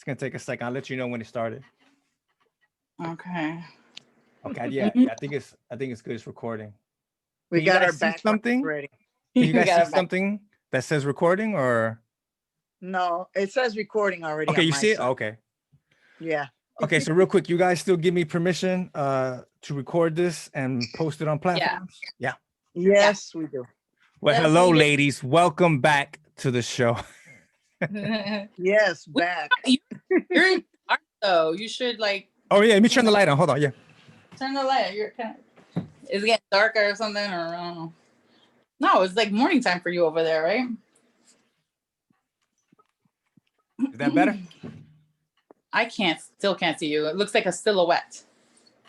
gonna take a second. I'll let you know when it started. Okay. Okay. Yeah. I think it's good. It's recording. We Can you got our guys see background something? ready. Can you guys see something that says recording or? No, it says recording already. Okay, on you my see it? side. Okay. Yeah. Okay, so real quick, you guys still give me permission to record this and post it on platforms? Yeah. Yes, we do. Well, Yes, hello, we do. ladies. Welcome back to the show. Yes, back. You're in dark though. You should like Oh yeah, let me turn the light on. Hold on. Yeah. turn the light. You're kind of. Is it getting darker or something? Or I don't know. No, it's like morning time for you over there, right? Is that better? I still can't see you. It looks like a silhouette.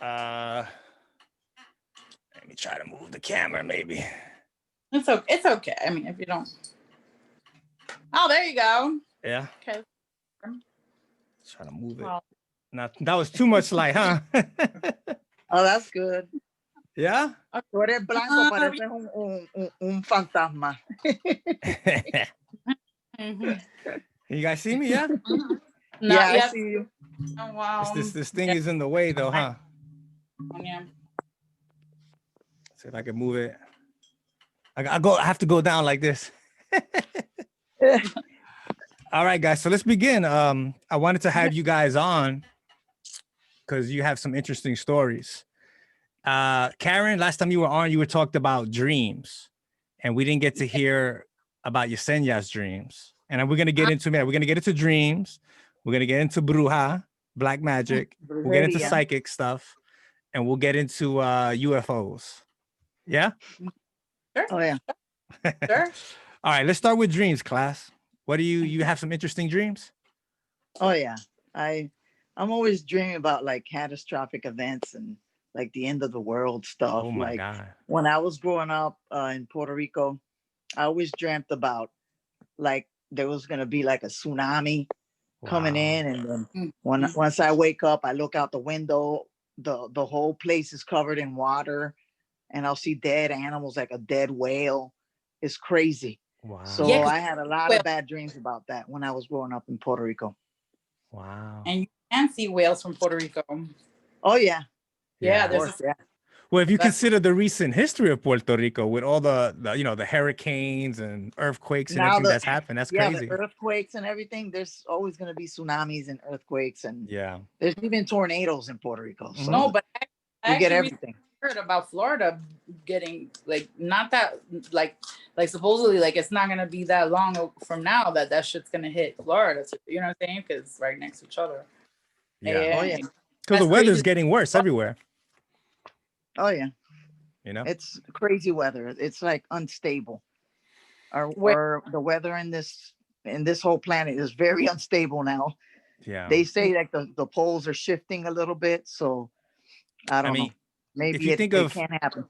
Let me try to move the camera, maybe. It's okay. It's okay. I mean, if you don't. Oh, there you go. Yeah. Okay. Try to move it. Well, Not that was too much light, huh? Oh, that's good. Yeah. Tú eres blanco, pareces un fantasma. You guys see me? Yeah. not I yet. see you. Oh, wow. This thing is in the way, though, huh? Yeah. See if I can move it. I have to go down like this. All right, guys. So let's begin. I wanted to have you guys on because you have some interesting stories. Karen, last time you were on, you were talked about dreams, and we didn't get to hear about Yesenia's dreams. And we're gonna get into We're gonna get into dreams. We're gonna get into bruja, black magic. We'll get into psychic stuff, and we'll get into UFOs. Yeah. Sure. Oh yeah. Sure. All right. Let's start with dreams, class. What do you have some interesting dreams? Oh yeah. I'm always dreaming about like catastrophic events and like the end of the world stuff. Oh my like God. when I was growing up in Puerto Rico, I always dreamt about like there was gonna be like a tsunami coming in, and then once I wake up, I look out the window, the whole place is covered in water, and I'll see dead animals like a dead whale. It's crazy. Wow. So Yeah, I had a lot of bad dreams about that when I was growing up in Puerto Rico. Wow. And you can see whales from Puerto Rico. Oh yeah. Yeah, Of there's course, yeah. Well, if you consider the recent history of Puerto Rico with all the the hurricanes and earthquakes and everything that's happened, that's crazy. The earthquakes and everything. There's always going to be tsunamis and earthquakes, and Yeah. there's even tornadoes in Puerto Rico. So no, but I you get actually everything. heard about Florida getting like not that like supposedly like it's not gonna be that long from now that shit's gonna hit Florida. You know what I'm saying? Because it's right next to each other. Yeah. Oh yeah. Because the That's weather's crazy. getting worse everywhere. Oh yeah. You know, It's crazy weather. It's like unstable. Or the weather in this whole planet is very unstable now. Yeah. They say like the poles are shifting a little bit, so I don't know. Maybe if you think it of can happen.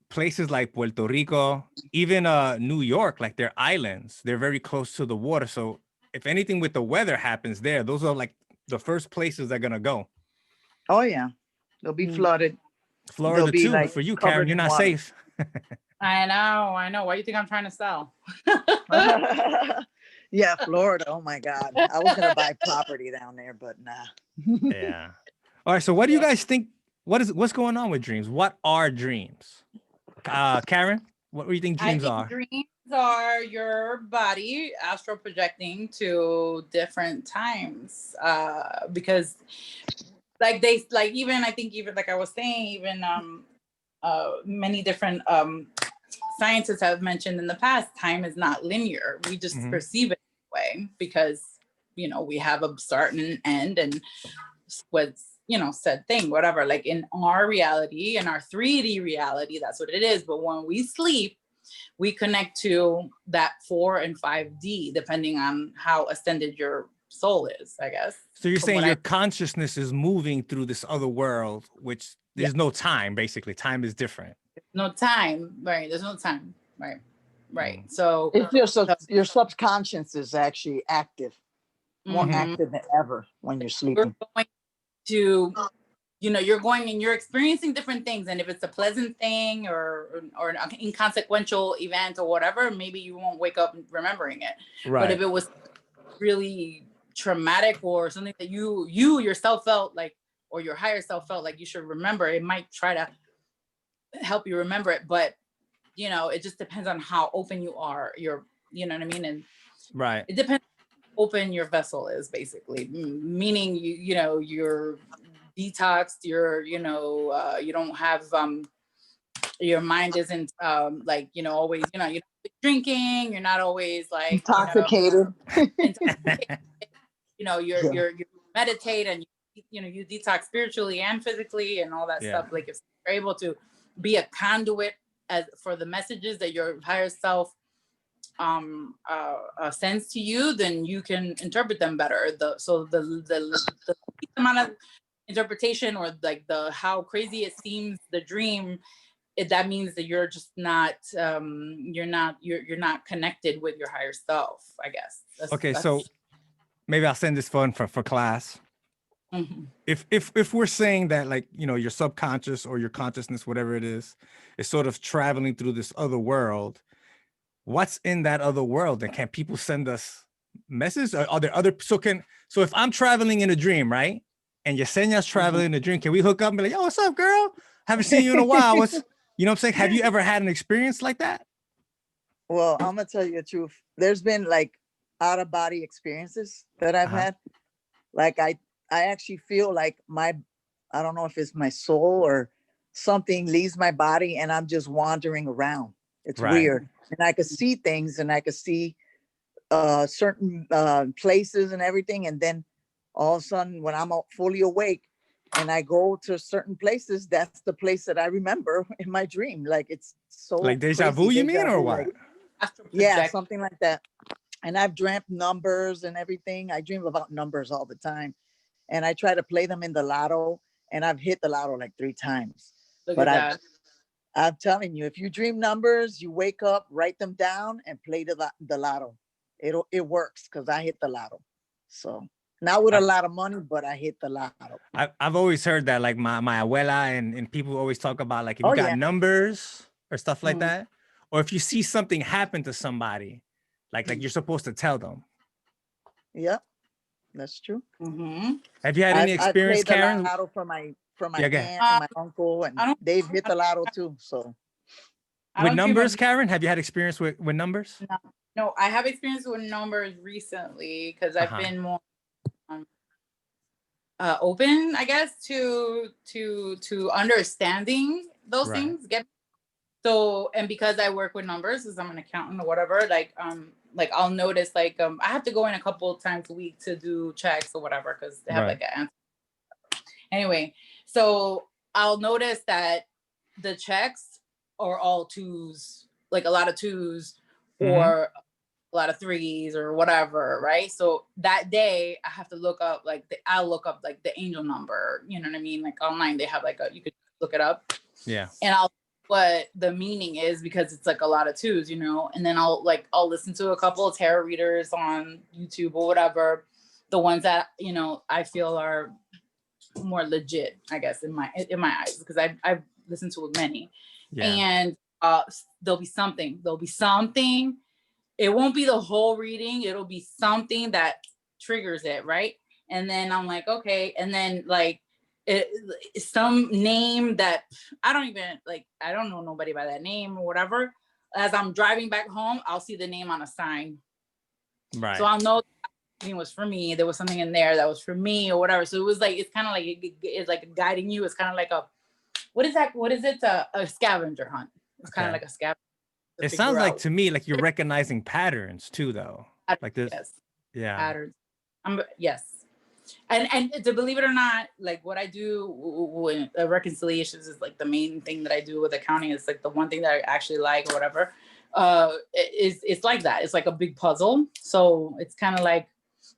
places like Puerto Rico, even New York, like they're islands, they're very close to the water. So if anything with the weather happens there, those are like the first places they're gonna go. Oh yeah, they'll be flooded. Florida be, too. like, For you, Karen, covered you're in not water. safe. I know. Why do you think I'm trying to sell? Yeah, Florida. Oh my God. I was gonna buy property down there, but nah. Yeah. All right. So what do you guys think? What's going on with dreams? What are dreams? Karen, what do you think dreams are? Dreams are your body astral projecting to different times. Because like even I think even like I was saying, even many different scientists have mentioned in the past, time is not linear. We just perceive it that way because we have a start and an end, and what's said thing, whatever. Like in our reality, in our 3D reality, that's what it is. But when we sleep, we connect to that 4 and 5D, depending on how ascended your soul is, I guess. So you're saying your consciousness is moving through this other world, which there's no time, basically. Time is different. No time, right? There's no time, right. So it's your subconscious is actually active, more active than ever when you're sleeping. We're going to, you're going and you're experiencing different things, and if it's a pleasant thing or an inconsequential event or whatever, maybe you won't wake up remembering it. Right. But if it was really traumatic or something that you yourself felt like, or your higher self felt like you should remember, it might try to help you remember it. But you know, it just depends on how open you are. You know what I mean? And right. it depends how open your vessel is, basically. Meaning you know, you're detoxed, you don't have your mind isn't like, you know, always, you know, you're not drinking, you're not always like Intoxicated. intoxicated. You know, you meditate and you know, you detox spiritually and physically and all that stuff. Like if you're able to be a conduit for the messages that your higher self sends to you, then you can interpret them better. The amount of interpretation, or like how crazy it seems, the dream, that means that you're just not you're not connected with your higher self, I guess. So maybe I'll send this phone for class. Mm-hmm. If we're saying that, like, you know, your subconscious or your consciousness, whatever it is sort of traveling through this other world, what's in that other world? And can people send us messages? Are there other, so if I'm traveling in a dream, right, and Yesenia's traveling in a dream, can we hook up and be like, yo, what's up, girl? Haven't seen you in a while. You know what I'm saying? Have you ever had an experience like that? Well, I'm gonna tell you the truth. There's been like out of body experiences that I've had. Like I actually feel like I don't know if it's my soul or something leaves my body and I'm just wandering around. It's weird. And I could see things and I could see certain places and everything. And then all of a sudden when I'm fully awake and I go to certain places, that's the place that I remember in my dream. Like it's so like deja crazy. vu, you mean, or what? Yeah, something like that. And I've dreamt numbers and everything. I dream about numbers all the time. And I try to play them in the lotto. And I've hit the lotto like 3 times. Look at that. I'm telling you, if you dream numbers, you wake up, write them down, and play the lotto. It works because I hit the lotto. So not with a lot of money, but I hit the lotto. I've always heard that, like my abuela and people always talk about, like, if you got numbers or stuff like that, or if you see something happen to somebody, like you're supposed to tell them. Yep, that's true. Have you had any experience, I played Karen? the lotto for my aunt and my uncle, and they've hit the lotto too. So with numbers, Karen, have you had experience with numbers? No, I have experience with numbers recently because I've been more open, I guess, to understanding those things. So, and because I work with numbers, because I'm an accountant or whatever, like I'll notice I have to go in a couple of times a week to do checks or whatever, because they have like an answer. Anyway, so I'll notice that the checks are all 2s, like a lot of 2s or a lot of 3s or whatever, right? So that day I have to look up I'll look up like the angel number, you know what I mean? Like online they have you could look it up. Yeah. And I'll what the meaning is, because it's like a lot of 2s, you know, and then I'll listen to a couple of tarot readers on YouTube or whatever, the ones that, you know, I feel are more legit, I guess, in my eyes, because I've listened to many. And there'll be something, it won't be the whole reading, it'll be something that triggers it, right? And then I'm like, okay, and then some name that I don't know nobody by that name or whatever. As I'm driving back home, I'll see the name on a sign. Right. So I'll know it was for me. There was something in there that was for me or whatever. So it was like, it's kind of like, it's like guiding you. It's kind of like what is that? What is it? A scavenger hunt. It's kind of like a scavenger. It sounds like to me, like you're recognizing patterns too, though. Like this. Yes. Yeah. Patterns. Yes. And to believe it or not, like what I do with reconciliations is like the main thing that I do with accounting. Is like the one thing that I actually like or whatever. It's like that. It's like a big puzzle. So it's kind of like,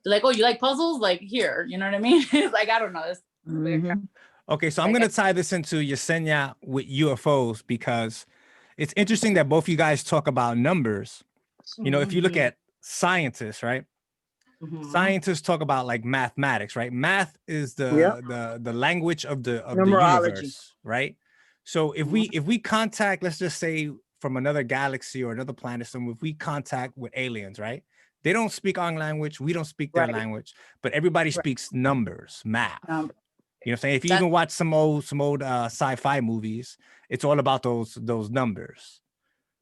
oh, you like puzzles? Like here, you know what I mean? It's like, I don't know. Okay, so I'm going to tie this into Yesenia with UFOs, because it's interesting that both you guys talk about numbers. You know, if you look at scientists, right? Scientists talk about like mathematics, right? Math is the language of the universe, right? So if we contact, let's just say from another galaxy or another planet, if we contact with aliens, right? They don't speak our language. We don't speak their Right. language, but everybody Right. speaks numbers, math. You know Um, what I'm saying? If you That- even watch some old sci-fi movies, it's all about those numbers.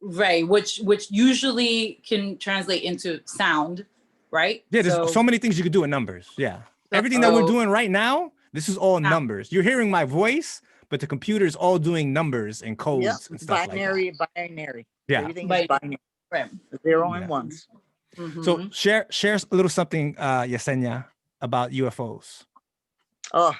right, which usually can translate into sound, right? Yeah, there's so many things you could do in numbers. Yeah. Everything that we're So- doing right now, this is all numbers. You're hearing my voice, but the computer's all doing numbers and codes and stuff binary, like that. binary. Yeah. Everything is binary. Right. 0 Yeah. and ones. So Mhm. share a little something, Yesenia, about UFOs. Oh,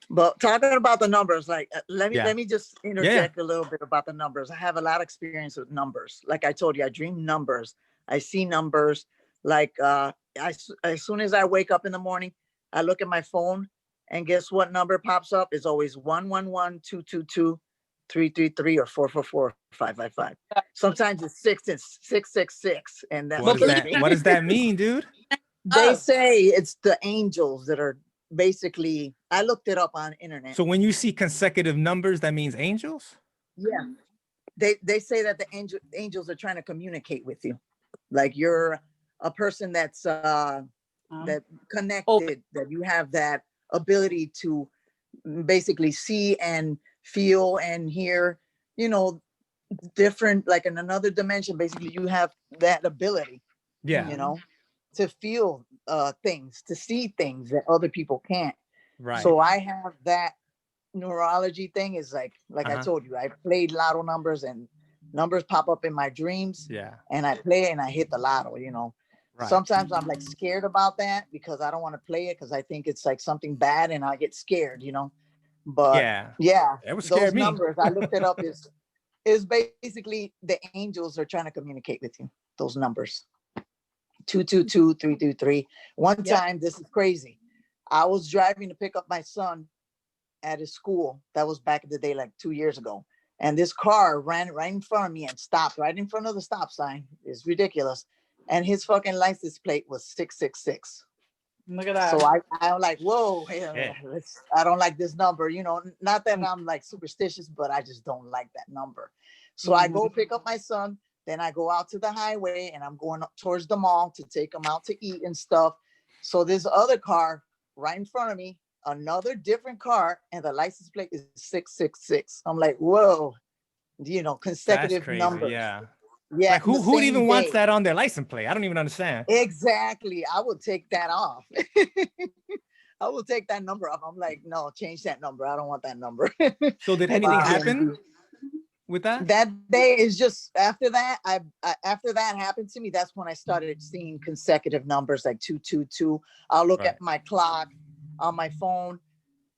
but talking about the numbers, like let Yeah. me just interject a little bit about the numbers. I have a lot of experience with numbers. Like I told you, I dream numbers. I see numbers. Like as soon as I wake up in the morning, I look at my phone, and guess what number pops up? It's always 111-222-333 or 444-555. Sometimes it's 666, and that's What does that mean, dude? they say it's the angels that are basically. I looked it up on internet. So when you see consecutive numbers, that means angels? Yeah, they say that the angels are trying to communicate with you, like you're a person that's that connected, that you have that ability to basically see and feel and hear, you know, different, like in another dimension. Basically, you have that ability, Yeah. you know, to feel things, to see things that other people can't. Right. So I have that neurology thing. Is like I told you, I played lotto numbers, and numbers pop up in my dreams. Yeah. And I play and I hit the lotto, you know. Right. Sometimes I'm like scared about that because I don't want to play it because I think it's like something bad and I get scared, you know. But yeah, it would scare those me. numbers, I looked it up, is basically the angels are trying to communicate with you. Those numbers. 222-323. One time, this is crazy. I was driving to pick up my son at his school. That was back in the day, like 2 years ago. And this car ran right in front of me and stopped right in front of the stop sign. It's ridiculous. And his fucking license plate was 666. Look at that. So I'm like, whoa, I don't like this number. You know, not that I'm like superstitious, but I just don't like that number. So I go pick up my son. Then I go out to the highway and I'm going up towards the mall to take him out to eat and stuff. So this other car right in front of me, another different car, and the license plate is 666. I'm like, whoa, you know, consecutive numbers. Yeah. Yeah. Like who even wants that on their license plate? I don't even understand. Exactly. I would take that off. I will take that number off. I'm like, no, change that number. I don't want that number. So did anything happen with that? That day is just after that. After that happened to me, that's when I started seeing consecutive numbers like 222. I'll look at my clock on my phone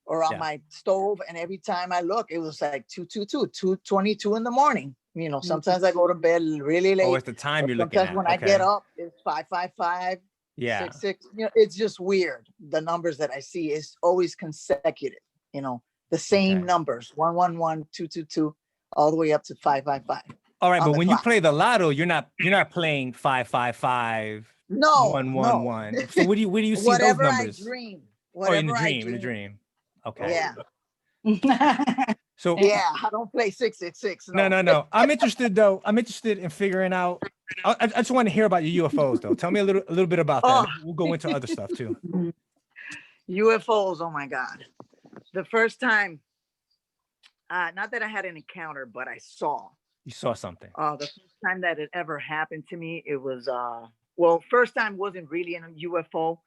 or on my stove, and every time I look, it was like 222, 222 in the morning. You know, sometimes I go to bed really late. Oh, it's the time you're looking at. Sometimes when I get up, it's 555. Yeah. 66. You know, it's just weird. The numbers that I see is always consecutive. You know, the same numbers: 111, 222, all the way up to 555. All right, but when you play the lotto, you're not playing 555. No, 111. no. So where do you see Whatever those numbers? I dream. In the dream. Okay. Yeah. So yeah, I don't play 666. No. I'm interested though. I'm interested in figuring out. I just want to hear about your UFOs though. Tell me a little bit about that. We'll go into other stuff too. UFOs. Oh my God. The first time, not that I had an encounter, but I saw. You saw something. The first time that it ever happened to me, it was well, first time wasn't really in a UFO.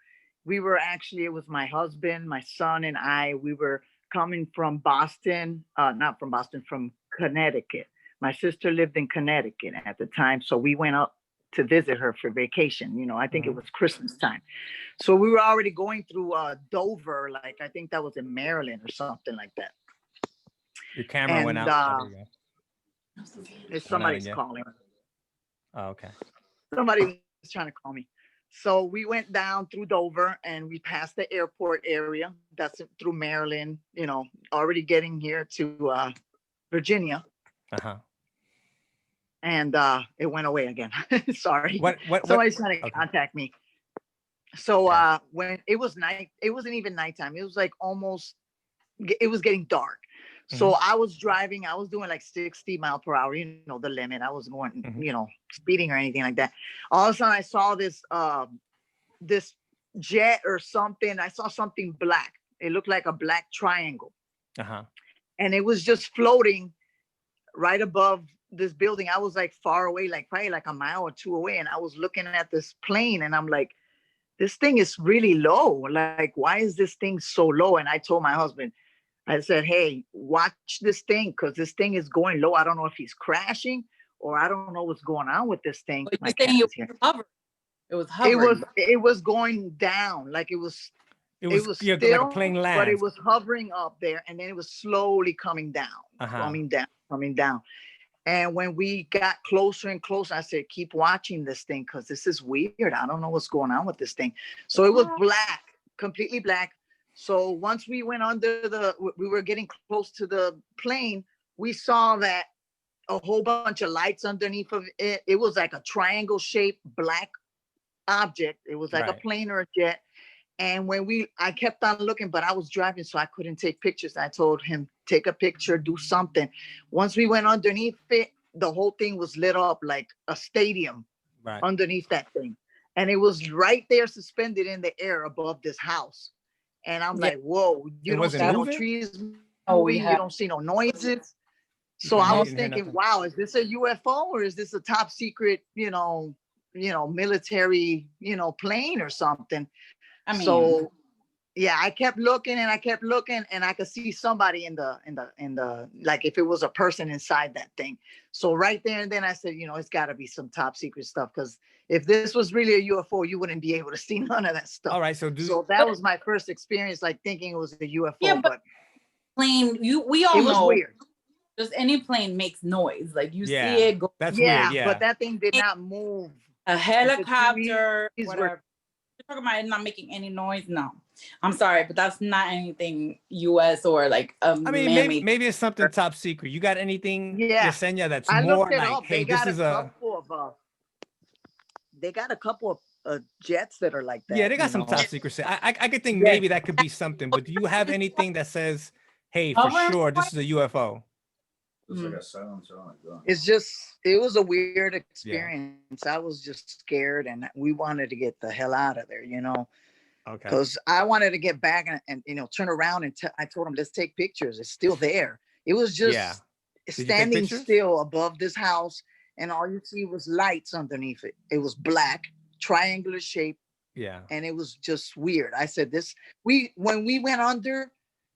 We were actually, it was my husband, my son, and I. We were coming from Boston, not from Boston, from Connecticut. My sister lived in Connecticut at the time, so we went up to visit her for vacation. You know, I think it was Christmas time. So we were already going through Dover, like I think that was in Maryland or something like that. Your camera went out. Somebody's calling. Oh, okay. Somebody was trying to call me. So we went down through Dover and we passed the airport area. That's through Maryland, you know, already getting here to Virginia. And it went away again. Sorry. Somebody's trying to contact me. So when it was night, it wasn't even nighttime. It was like almost, it was getting dark. So I was driving, I was doing like 60 miles per hour, you know, the limit. I was going, you know, speeding or anything like that. All of a sudden I saw this jet or something. I saw something black. It looked like a black triangle. And it was just floating right above this building. I was like far away, like probably like a mile or two away. And I was looking at this plane and I'm like, this thing is really low. Like, why is this thing so low? And I told my husband, I said, hey, watch this thing because this thing is going low. I don't know if he's crashing or I don't know what's going on with this thing. But you're saying it was hovering. It was going down. Like it was still, like a plane lands. but it was hovering up there and then it was slowly coming down, coming down. And when we got closer and closer, I said, keep watching this thing because this is weird. I don't know what's going on with this thing. So it was black, completely black. So once we went we were getting close to the plane, we saw that a whole bunch of lights underneath of it. It was like a triangle shaped black object. It was like a plane or a jet. And I kept on looking, but I was driving, so I couldn't take pictures. I told him, take a picture, do something. Once we went underneath it, the whole thing was lit up like a stadium underneath that thing. And it was right there suspended in the air above this house. And I'm like, whoa, you don't see no trees moving, you don't see no noises. So I was thinking, wow, is this a UFO or is this a top secret, military, plane or something? I mean, so yeah, I kept looking and I could see somebody in the like if it was a person inside that thing. So right there and then I said, it's got to be some top secret stuff because if this was really a UFO, you wouldn't be able to see none of that stuff. All right, so that was my first experience, like thinking it was a UFO. Yeah, but plane, we all know. Weird. Just any plane makes noise. Like you see it go. That's weird. Yeah, but that thing did not move. A helicopter, whatever. You're talking about it not making any noise? No, I'm sorry, but that's not anything U.S. or like I mean, maybe it's something top secret. You got anything, Yesenia, that's more like, hey, this is they got a couple of jets that are like that. Yeah, they got some top secret. I could think maybe that could be something, but do you have anything that says, hey, for sure, this is a UFO? It's like a silencer on a gun. It was a weird experience. I was just scared and we wanted to get the hell out of there, Okay. Because I wanted to get back and turn around and I told him, let's take pictures. It's still there. It was just standing still above this house and all you see was lights underneath it. It was black, triangular shape. Yeah. And it was just weird. I said when we went under,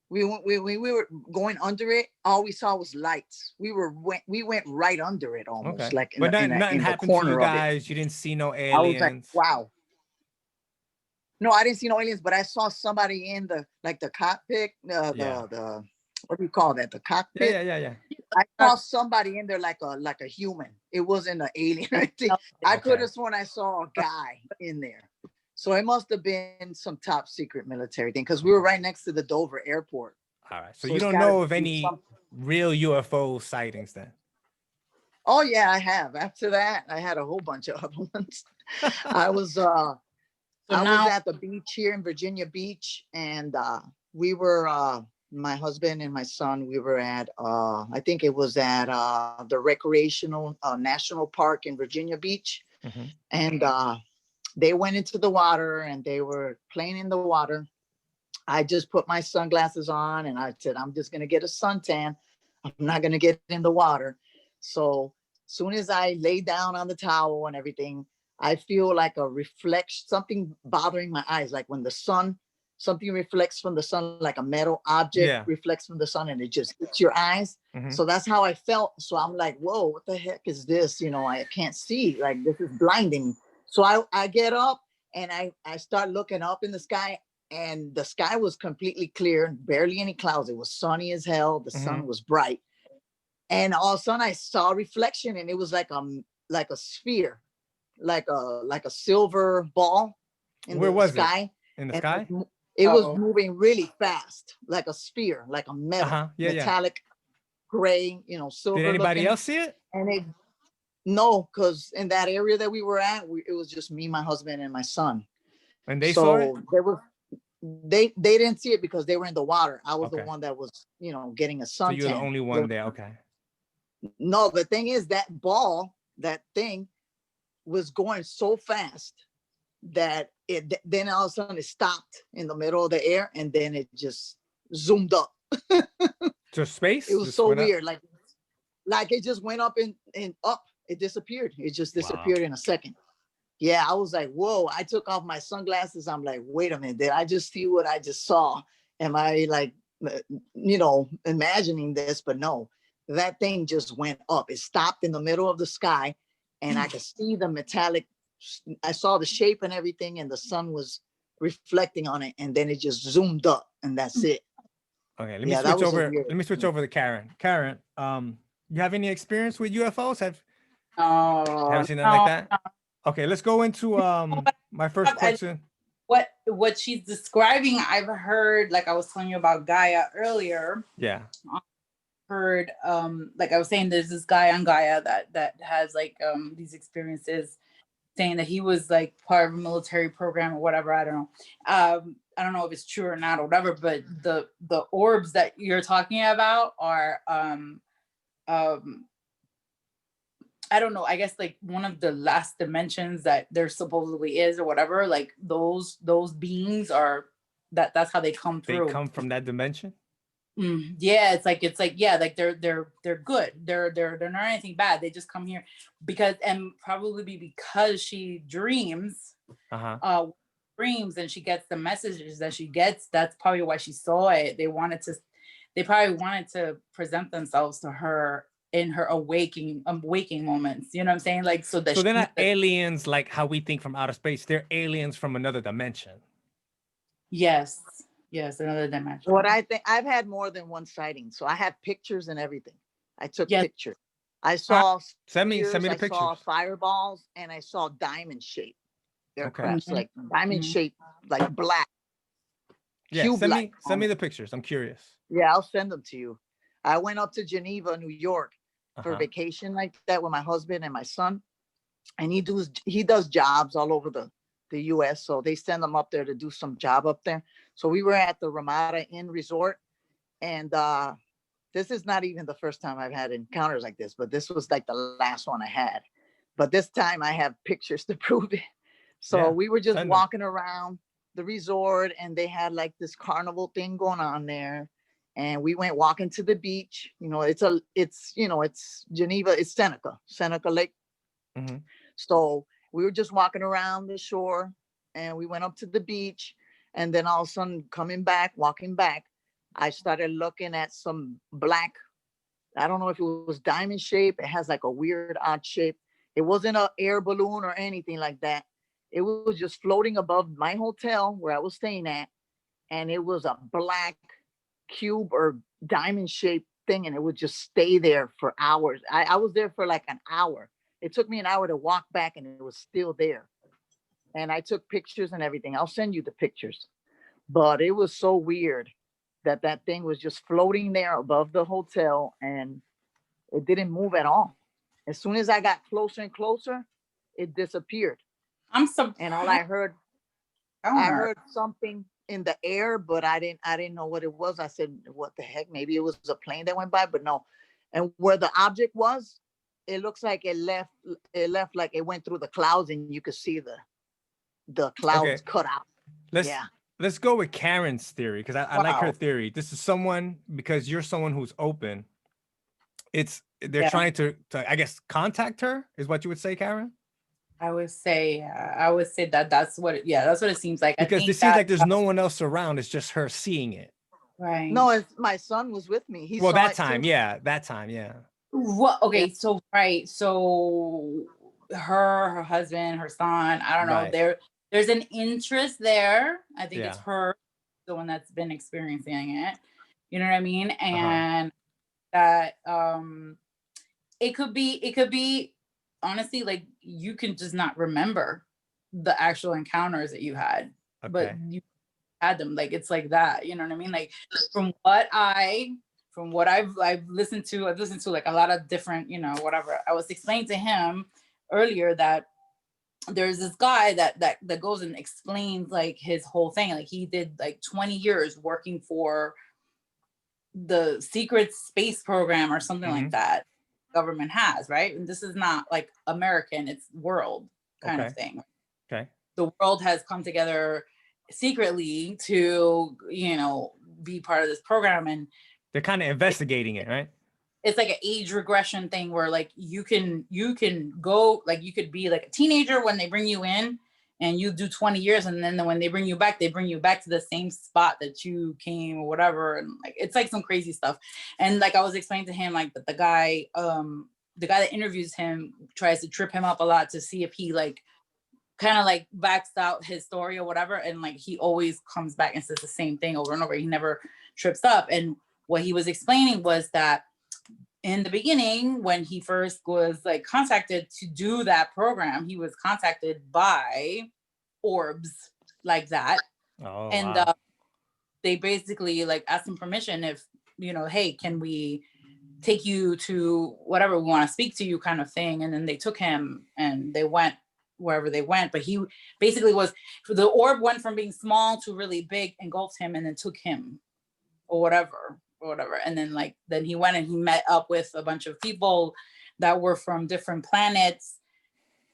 we were going under it. All we saw was lights. We went right under it almost, like in nothing the happened corner to you guys. You didn't see no aliens. I was like, wow. No, I didn't see no aliens, but I saw somebody in the cockpit. The what do you call that? The cockpit. Yeah. I saw somebody in there like a human. It wasn't an alien. I could have sworn I saw a guy in there. So it must have been some top secret military thing because we were right next to the Dover airport. All right. So you don't know of any real UFO sightings then? Oh, yeah, I have. After that, I had a whole bunch of other ones. I was at the beach here in Virginia Beach, and we were, my husband and my son, we were at, I think it was at the Recreational National Park in Virginia Beach. And they went into the water and they were playing in the water. I just put my sunglasses on and I said, I'm just going to get a suntan. I'm not going to get in the water. So as soon as I lay down on the towel and everything, I feel like a reflection, something bothering my eyes. Like when something reflects from the sun, like a metal object reflects from the sun and it just hits your eyes. So that's how I felt. So I'm like, whoa, what the heck is this? I can't see, like this is blinding. So I get up and I start looking up in the sky and the sky was completely clear, barely any clouds. It was sunny as hell. The sun was bright. And all of a sudden I saw a reflection and it was like a sphere, like a silver ball in the sky. In the sky? It was moving really fast, like a sphere, like a metal, metallic gray, silver. Did anybody looking. else see it? And no, because in that area that we were at, it was just me, my husband, and my son. And they saw it? they didn't see it because they were in the water. I was the Okay. one that was, getting a suntan. So you're the only one there. Okay. No, the thing is that thing was going so fast that then all of a sudden it stopped in the middle of the air and then it just zoomed up. To space? It was Just so went up? weird. Like it just went up and up. It disappeared. It just disappeared in a second. Yeah, I was like, whoa. I took off my sunglasses. I'm like, wait a minute. Did I just see what I just saw? Am I like, imagining this? But no, that thing just went up. It stopped in the middle of the sky and I could see the metallic. I saw the shape and everything and the sun was reflecting on it. And then it just zoomed up and that's it. Okay, let me Yeah, that switch was a over. weird- Let me switch over to Karen. Karen, you have any experience with UFOs? Haven't seen nothing like that? Okay, let's go into my first question. What she's describing, I've heard, like I was telling you about Gaia earlier. Yeah. Heard like I was saying, there's this guy on Gaia that has like these experiences, saying that he was like part of a military program or whatever. I don't know. I don't know if it's true or not or whatever, but the orbs that you're talking about are I don't know, I guess like one of the last dimensions that there supposedly is or whatever. Like those beings are that's how they come through. They come from that dimension? Yeah, it's like yeah, like they're good. They're not anything bad. They just come here because, and probably because she dreams, dreams, and she gets the messages that she gets. That's probably why she saw it. They probably wanted to present themselves to her in her awakening moments. You know what I'm saying? Like so that. So they're not aliens like how we think from outer space. They're aliens from another dimension. Yes, another dimension. What I think, I've had more than one sighting, so I have pictures and everything. I took pictures. I saw send me the I pictures. saw fireballs and I saw diamond shaped aircrafts, Okay. like diamond shaped, like black. Yeah, send me the pictures. I'm curious. Yeah, I'll send them to you. I went up to Geneva, New York for vacation like that with my husband and my son, and he does jobs all over the US, so they send them up there to do some job up there. So we were at the Ramada Inn Resort, and this is not even the first time I've had encounters like this, but this was like the last one I had. But this time I have pictures to prove it. So we were just walking around the resort, and they had like this carnival thing going on there. And we went walking to the beach. It's Geneva, it's Seneca Lake. So we were just walking around the shore, and we went up to the beach, and then all of a sudden walking back, I started looking at some black, I don't know if it was diamond shape. It has like a weird odd shape. It wasn't an air balloon or anything like that. It was just floating above my hotel where I was staying at. And it was a black cube or diamond shaped thing. And it would just stay there for hours. I was there for like an hour. It took me an hour to walk back and it was still there. And I took pictures and everything. I'll send you the pictures. But it was so weird that thing was just floating there above the hotel and it didn't move at all. As soon as I got closer and closer, it disappeared. And all I heard something in the air, but I didn't know what it was. I said, what the heck? Maybe it was a plane that went by, but no. And where the object was, it looks like it left like it went through the clouds and you could see the clouds cut out. Let's go with Karen's theory, because I like her theory. This is someone, because you're someone who's open. They're trying to I guess contact her, is what you would say, Karen? I would say that's what it seems like. Because it seems like there's no one else around. It's just her seeing it. Right. No, my son was with me. He saw that it time, too. that time. Well, okay, so her husband, her son, I don't know, there's an interest there. I think it's her, the one that's been experiencing it. You know what I mean? And that it could be honestly, like, you can just not remember the actual encounters that you had, but you had them. Like, it's like that, you know what I mean? Like, from what I've listened to, like a lot of different, whatever. I was explaining to him earlier that there's this guy that goes and explains like his whole thing. Like he did like 20 years working for the secret space program or something like that government has, right? And this is not like American, it's world kind of thing. Okay. The world has come together secretly to, you know, be part of this program, and they're kind of investigating it, right? It's like an age regression thing where like you can go, like you could be like a teenager when they bring you in and you do 20 years, and then when they bring you back to the same spot that you came or whatever. And like it's like some crazy stuff. And like I was explaining to him, like that the guy that interviews him tries to trip him up a lot to see if he like kind of like backs out his story or whatever, and like he always comes back and says the same thing over and over. He never trips up. And what he was explaining was that in the beginning, when he first was like contacted to do that program, he was contacted by orbs like that. Oh, and wow. They basically like asked him permission if, you know, hey, can we take you to whatever, we want to speak to you kind of thing. And then they took him and they went wherever they went. But he basically the orb went from being small to really big, engulfed him, and then took him or whatever. And then he went and he met up with a bunch of people that were from different planets,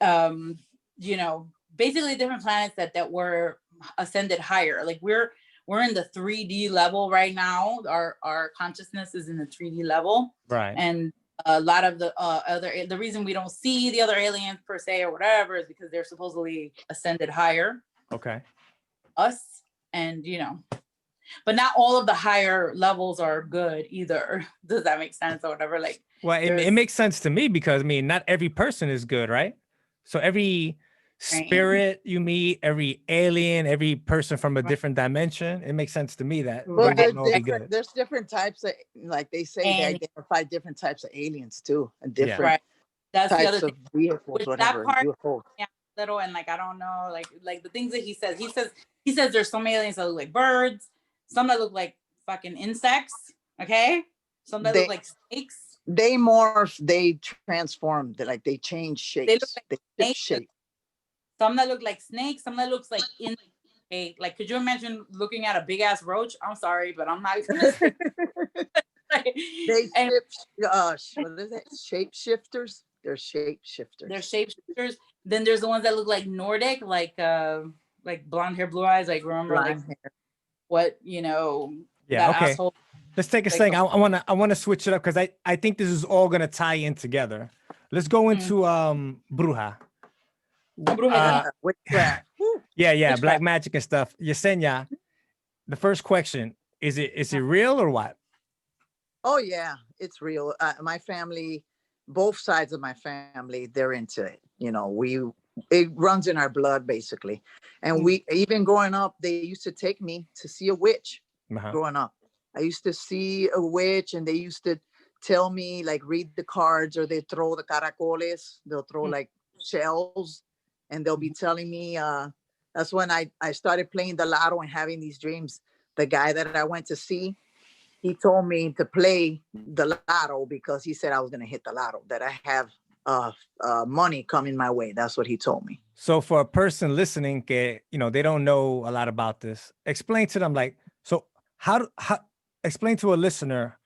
you know, basically different planets that were ascended higher. Like we're in the 3D level right now. Our consciousness is in the 3D level, right? And a lot of the reason we don't see the other aliens per se or whatever is because they're supposedly ascended higher. Okay. Us, and you know, but not all of the higher levels are good either. Does that make sense or whatever? Like, well, it makes sense to me because I mean, not every person is good, right? So every spirit you meet, every alien, every person from a different dimension, it makes sense to me that well, they won't all be good. there's different types of, like they say, they identify different types of aliens too, and different That's types the other of thing. vehicles, whatever. That part, UFOs. yeah, little, and like I don't know, like the things that he says there's some aliens that look like birds, some that look like fucking insects, okay, some that look like snakes. They morph, they transform, like they change shapes. They shift shape. Some that look like snakes, some that looks like like could you imagine looking at a big ass roach? I'm sorry, but I'm not gonna say. What is it? Shapeshifters. They're shapeshifters. Then there's the ones that look like Nordic, like blonde hair, blue eyes. Like remember, blonde like hair. What, you know? Yeah. Okay. Asshole. Let's take a second. I want to switch it up because I think this is all gonna tie in together. Let's go into Bruja. Witchcraft. Yeah, black magic and stuff. Yesenia, the first question, is it real or what? Oh yeah, it's real. My family, both sides of my family, they're into it. You know, it runs in our blood basically. And we, even growing up, they used to take me to see a witch. Growing up, I used to see a witch, and they used to tell me, like, read the cards, or they throw the caracoles, they'll throw like shells, and they'll be telling me, that's when I started playing the lotto and having these dreams. The guy that I went to see, he told me to play the lotto because he said I was going to hit the lotto, that I have money coming my way. That's what he told me. So for a person listening, they don't know a lot about this, explain to them, like, so how explain to a listener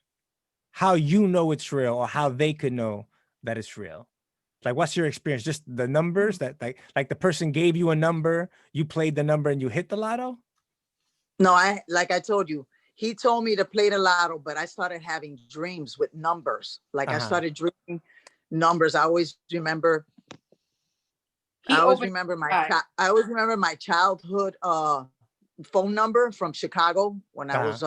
how you know it's real, or how they could know that it's real. Like, what's your experience? Just the numbers that like the person gave you a number, you played the number and you hit the lotto? No, like I told you, he told me to play the lotto, but I started having dreams with numbers. Like I started dreaming numbers. I always remember my childhood phone number from Chicago when I was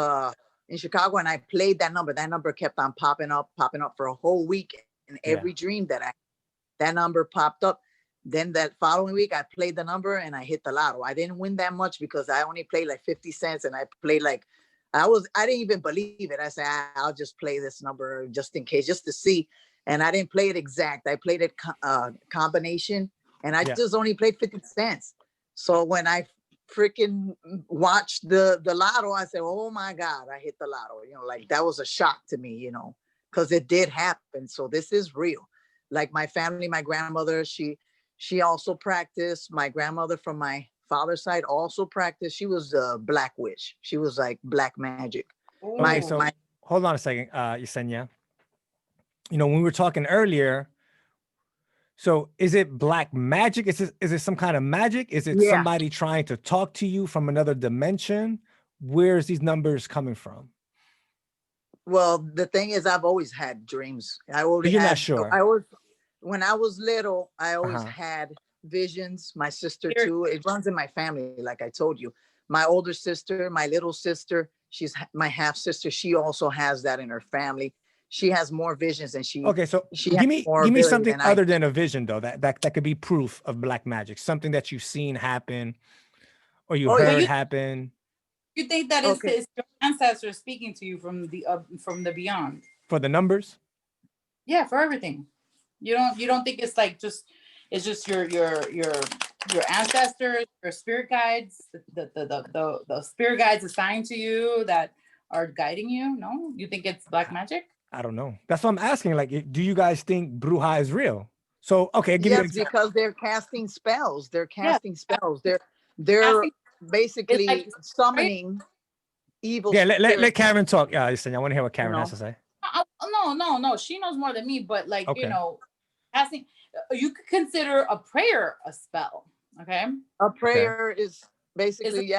in Chicago, and I played that number. That number kept on popping up for a whole week. And every dream that number popped up. Then that following week, I played the number and I hit the lotto. I didn't win that much because I only played like 50 cents, and I played like, I didn't even believe it. I said, I'll just play this number just in case, just to see. And I didn't play it exact. I played it combination, and I just only played 50 cents. So when I freaking watched the lotto, I said, oh my God, I hit the lotto. You know, like that was a shock to me, you know, because it did happen. So this is real. Like my family, my grandmother, she She also practiced. My grandmother from my father's side also practiced. She was a black witch. She was like black magic. Okay, so hold on a second, Yesenia. You know, when we were talking earlier, so is it black magic? Is it some kind of magic? Is it somebody trying to talk to you from another dimension? Where's these numbers coming from? Well, the thing is, I've always had dreams. You're not sure. When I was little, I always had visions. My sister too. It runs in my family, like I told you. My older sister, my little sister, she's my half sister. She also has that in her family. She has more visions than she. Okay, so give me something other than a vision, though. That could be proof of black magic. Something that you've seen happen, or you heard happen. You think that it's your ancestors speaking to you from the beyond? For the numbers? Yeah, for everything. You don't think it's like it's just your ancestors, your spirit guides, the spirit guides assigned to you that are guiding you? No, you think it's black magic? I don't know. That's what I'm asking. Like, do you guys think Bruja is real? So, okay, give me an example. Because they're casting spells. They're casting spells. They're basically like summoning evil. Yeah, let Karen talk. I want to hear what Karen has to say. No. She knows more than me, but like, you know, casting, you could consider a prayer a spell. Okay. A prayer is basically,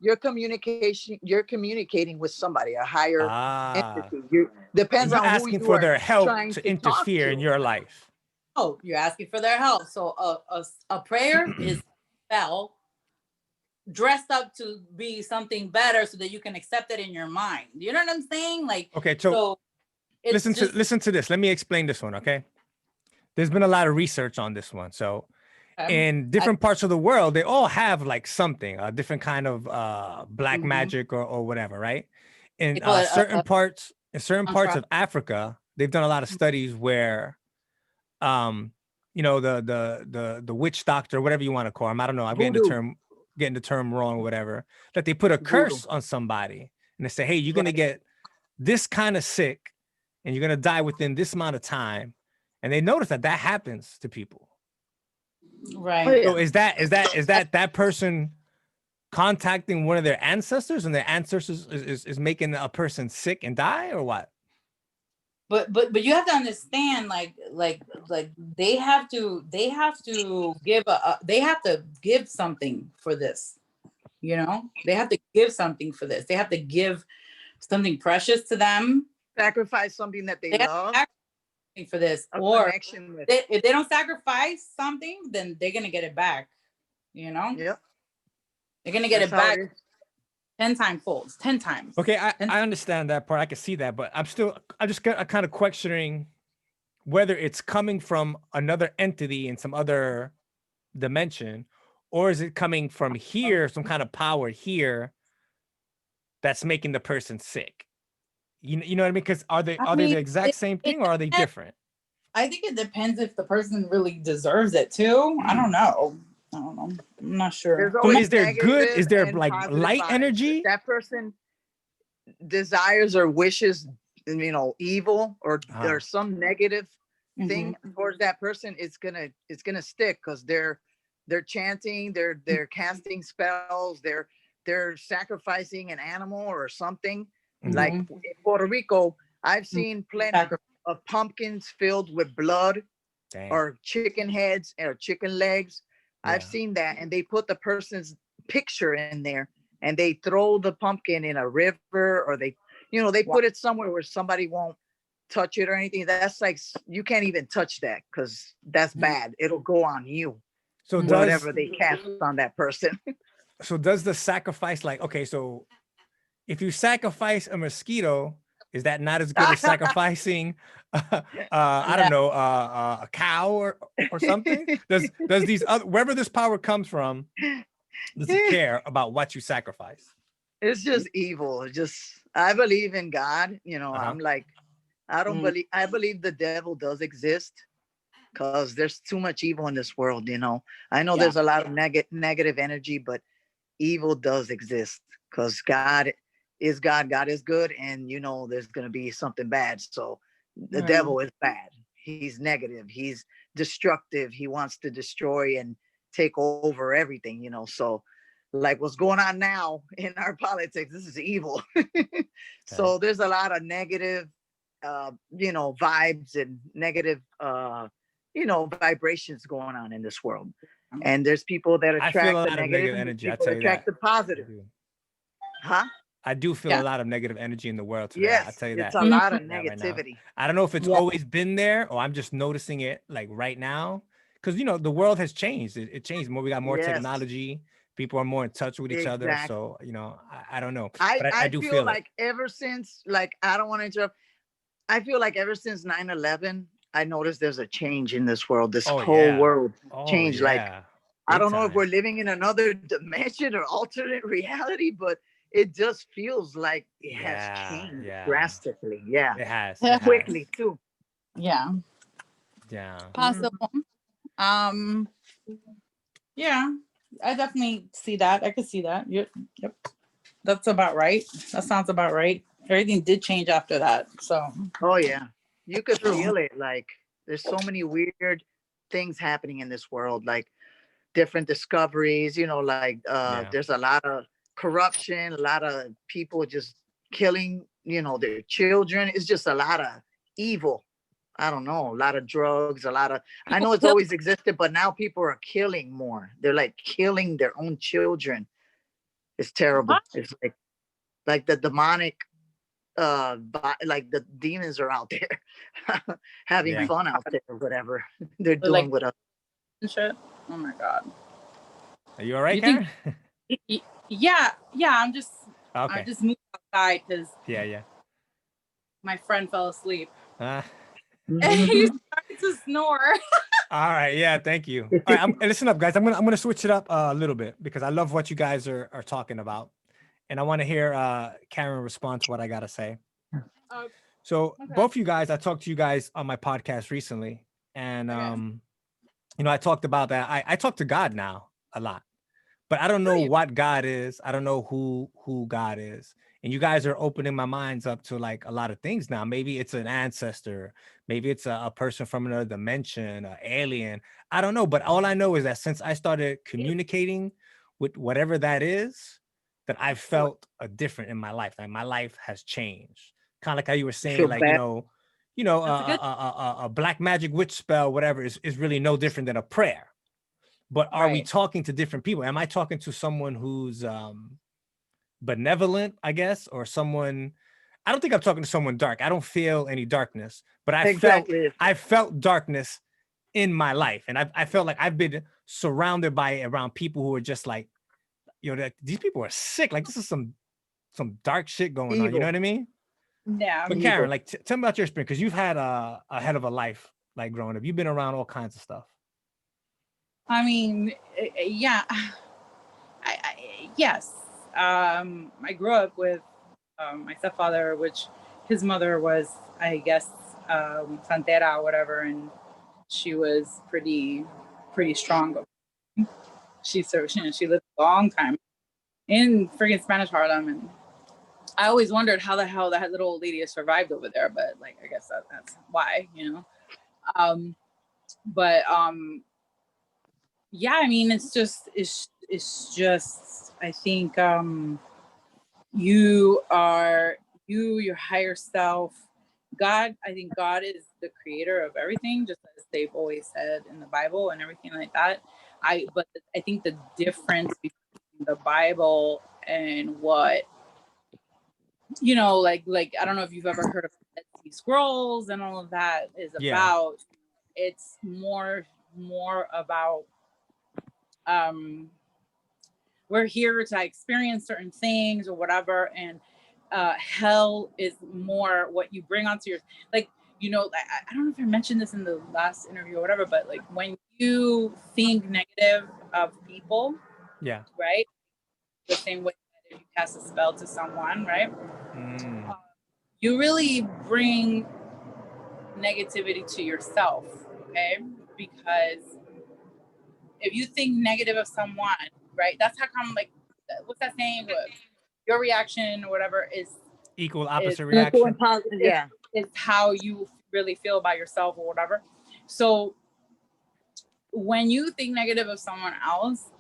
you're communicating with somebody, a higher entity. Depends on asking who you for are their help to interfere in your life. Oh, you're asking for their help. So a prayer is a spell dressed up to be something better so that you can accept it in your mind. You know what I'm saying? Like, okay, so listen to this. Let me explain this one, okay? There's been a lot of research on this one. So in different parts of the world, they all have like something, a different kind of black magic or whatever, right? In certain parts of Africa, they've done a lot of studies where you know, the witch doctor, whatever you want to call them, I don't know, I'm getting the term wrong or whatever, that they put a curse on somebody and they say, hey, you're gonna get this kind of sick and you're gonna die within this amount of time. And they notice that happens to people. Right. So is that person contacting one of their ancestors and their ancestors is making a person sick and die, or what? But you have to understand, like they have to give something for this. You know, they have to give something for this. They have to give something precious to them. Sacrifice something that they love for this, or if they don't sacrifice something, then they're gonna get it back. You know, they're gonna get it back 10 times folds, 10 times. Okay, I understand that part. I can see that, but I'm kind of questioning whether it's coming from another entity in some other dimension, or is it coming from here, some kind of power here that's making the person sick. You know what I mean? Because are they the exact same thing, or are they different? I think it depends if the person really deserves it too. I don't know. I'm not sure. So is there good? Is there like light energy? That person desires or wishes, evil or some negative thing towards that person. It's gonna stick because they're chanting, they're casting spells, they're sacrificing an animal or something. Like in Puerto Rico, I've seen plenty of pumpkins filled with blood. Dang. Or chicken heads or chicken legs. Yeah. I've seen that, and they put the person's picture in there, and they throw the pumpkin in a river, or they put it somewhere where somebody won't touch it or anything. That's like, you can't even touch that because that's bad. It'll go on you. So whatever they cast on that person. So does the sacrifice, like, okay, so if you sacrifice a mosquito, is that not as good as sacrificing I don't know, a cow or something? Does these other, wherever this power comes from, does it care about what you sacrifice? It's just evil. I believe in God. I'm like, I believe the devil does exist because there's too much evil in this world. I know there's a lot of negative energy, but evil does exist because God is God. God is good, and there's gonna be something bad. So the devil is bad. he's negative, he's destructive, he wants to destroy and take over everything, you know. So like what's going on now in our politics, this is evil. So there's a lot of negative you know, vibes and negative you know, vibrations going on in this world. And there's people that I feel attract a the lot of negative, negative and energy. I people tell that you attract that. the positive. Huh? I do feel a lot of negative energy in the world today. I Yes, tell you it's that. a lot of That right now. negativity. I don't know if it's always been there or I'm just noticing it like right now. Because you know, the world has changed. It changed more. We got more Yes. technology. People are more in touch with each other. Exactly. So, you know, I don't know. I, But I do feel feel like ever since, like, I don't want to interrupt. I feel like ever since 9/11, I noticed there's a change in this world. This whole world changed. Like, I don't know if we're living in another dimension or alternate reality, but it just feels like it has changed drastically. Yeah. It has. Quickly too. Yeah. Yeah. Possible. Yeah, I definitely see that. I could see that. Yep. That's about right. That sounds about right. Everything did change after that. So. Oh yeah. You could feel it. Like there's so many weird things happening in this world, like different discoveries, you know, like there's a lot of corruption, a lot of people just killing, you know, their children. It's just a lot of evil. I don't know, a lot of drugs, a lot of, I know it's always existed, but now people are killing more. They're like killing their own children. It's terrible. It's like the demonic, like the demons are out there having fun out there or whatever they're doing with us. Shit. Oh my God. Are you all right, Karen? Yeah. I'm just moving outside because yeah. My friend fell asleep. And he started to snore. All right, yeah, thank you. All right, listen up, guys. I'm gonna switch it up a little bit because I love what you guys are talking about, and I want to hear Karen respond to what I gotta say. So both you guys, I talked to you guys on my podcast recently, and you know, I talked about that. I talk to God now a lot, but I don't know what God is. I don't know who God is. And you guys are opening my minds up to like a lot of things now. Maybe it's an ancestor. Maybe it's a person from another dimension, an alien. I don't know. But all I know is that since I started communicating with whatever that is, that I felt a different in my life. Like my life has changed. Kind of like how you were saying, like, a black magic witch spell, whatever, is really no different than a prayer. But are we talking to different people? Am I talking to someone who's benevolent, I guess, or someone? I don't think I'm talking to someone dark. I don't feel any darkness, but I felt darkness in my life, and I felt like I've been surrounded by around people who are just like, you know, these people are sick. Like this is some dark shit going on. You know what I mean? Yeah. But Karen, like, tell me about your experience because you've had a head of a life, like growing up. You've been around all kinds of stuff. I mean, yeah. Yes. I grew up with my stepfather, which his mother was, I guess, santera or whatever, and she was pretty strong. She served, she lived a long time in friggin' Spanish Harlem, and I always wondered how the hell that little old lady has survived over there, but like I guess that's why, you know. Yeah, I mean, it's just I think your higher self, God, I think God is the creator of everything, just as they've always said in the Bible and everything like that. But I think the difference between the Bible and what, you know, like I don't know if you've ever heard of Dead Sea Scrolls and all of that is about. It's more about we're here to experience certain things or whatever, and hell is more what you bring onto your, like, you know, I don't know if I mentioned this in the last interview or whatever, but like when you think negative of people, right, the same way that if you cast a spell to someone, right, you really bring negativity to yourself, okay? Because if you think negative of someone, right, that's how come, like, what's that saying? Your reaction or whatever is equal opposite reaction. Yeah, it's how you really feel about yourself or whatever. So when you think negative of someone else,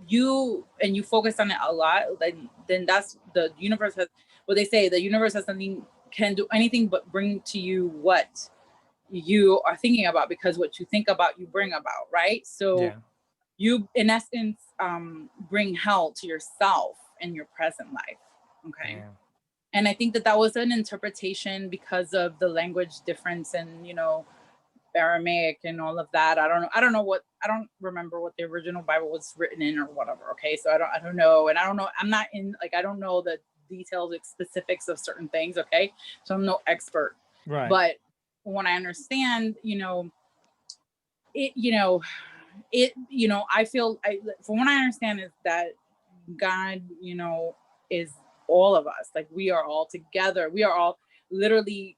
you focus on it a lot, then that's the universe has what they say, the universe has something, can do anything but bring to you what you are thinking about, because what you think about you bring about, right? So you in essence bring hell to yourself in your present life. Okay. Yeah. And I think that was an interpretation because of the language difference and, you know, Aramaic and all of that. I don't remember what the original Bible was written in or whatever. Okay. So I don't know. And I don't know, I'm not in, like, I don't know the details, specifics of certain things. Okay. So I'm no expert. Right. But when I understand, you know, I feel, from what I understand is that God, you know, is all of us. Like, we are all together. We are all literally,